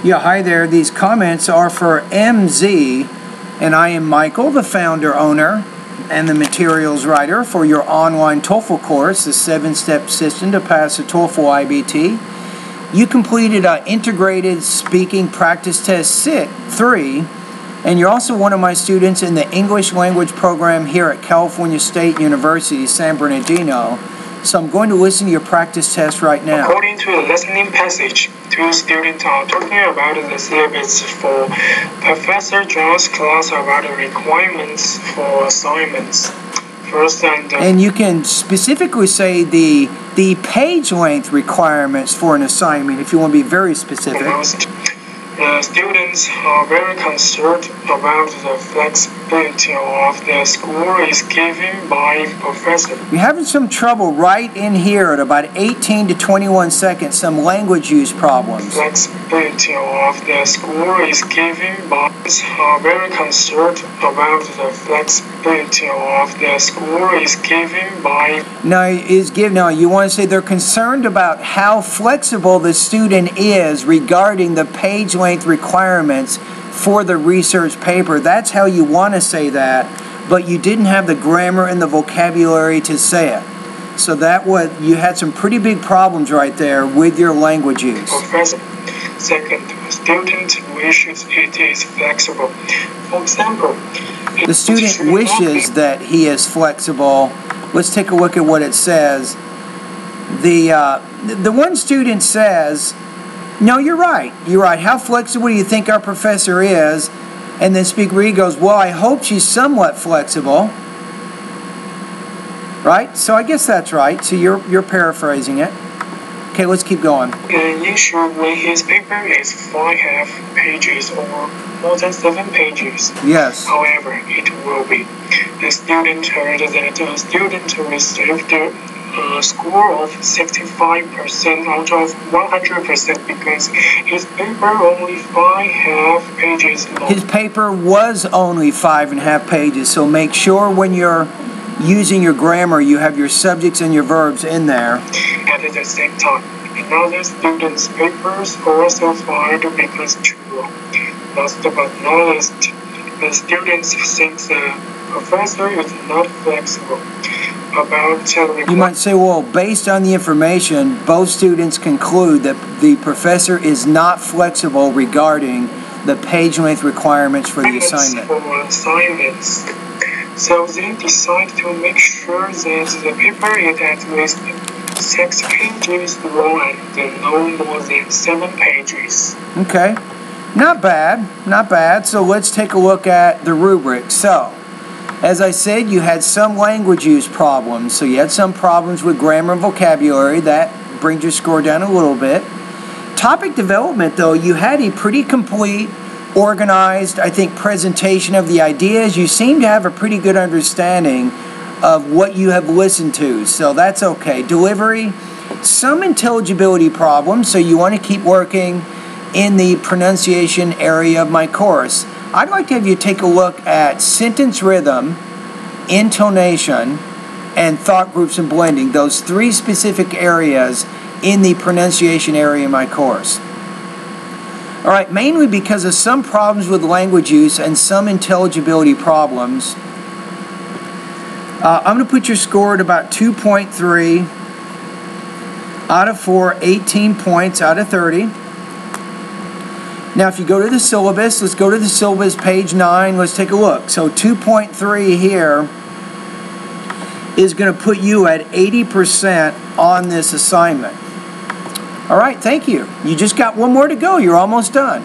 Yeah, hi there. These comments are for MZ, and I am Michael, the founder, owner, and the materials writer for your online TOEFL course, the 7-step system to pass the TOEFL IBT. You completed an integrated speaking practice test 3, and you're also one of my students in the English language program here at California State University, San Bernardino. So I'm going to listen to your practice test right now. According to the listening passage, two students are talking about the syllabus for Professor John's class about the requirements for assignments. And you can specifically say the page length requirements for an assignment if you want to be very specific. The students are very concerned about the flexibility of the school is given by professor. You're having some trouble right in here at about 18 to 21 seconds, some language use problems. Flexibility of the school is given by are very concerned about the flexibility of the school is given by. Now you want to say they're concerned about how flexible the student is regarding the page length requirements for the research paper. That's how you want to say that, but you didn't have the grammar and the vocabulary to say it. So you had some pretty big problems right there with your language use. Professor, second, student wishes it is flexible. For example, the student wishes that he is flexible. Let's take a look at what it says. The one student says, "No, you're right. You're right. How flexible do you think our professor is?" And then Speaker E goes, "Well, I hope she's somewhat flexible." Right? So I guess that's right. So you're paraphrasing it. Okay, let's keep going. An issue when his paper is 5 pages or more than 7 pages. Yes. However, it will be. The student heard that the student received a score of 65% out of 100% because his paper only 5 pages long. His paper was only 5.5 pages, so make sure when you're using your grammar you have your subjects and your verbs in there. At the same time, another student's papers also filed because true. Last but not least, the students think the professor is not flexible. You might say, well, based on the information, both students conclude that the professor is not flexible regarding the page length requirements for the assignment. So they decide to make sure that the paper is at least 6 pages long and no more than 7 pages. Okay, not bad, not bad. So let's take a look at the rubric. So, as I said, you had some language use problems. So you had some problems with grammar and vocabulary. That brings your score down a little bit. Topic development, though, you had a pretty complete, organized, I think, presentation of the ideas. You seem to have a pretty good understanding of what you have listened to. So that's okay. Delivery, some intelligibility problems. So you want to keep working in the pronunciation area of my course. I'd like to have you take a look at sentence rhythm, intonation, and thought groups and blending, those 3 specific areas in the pronunciation area of my course. All right, mainly because of some problems with language use and some intelligibility problems. I'm going to put your score at about 2.3 out of 4, 18 points out of 30. Now, if you go to the syllabus, let's go to the syllabus, page 9. Let's take a look. So 2.3 here is going to put you at 80% on this assignment. All right, thank you. You just got one more to go. You're almost done.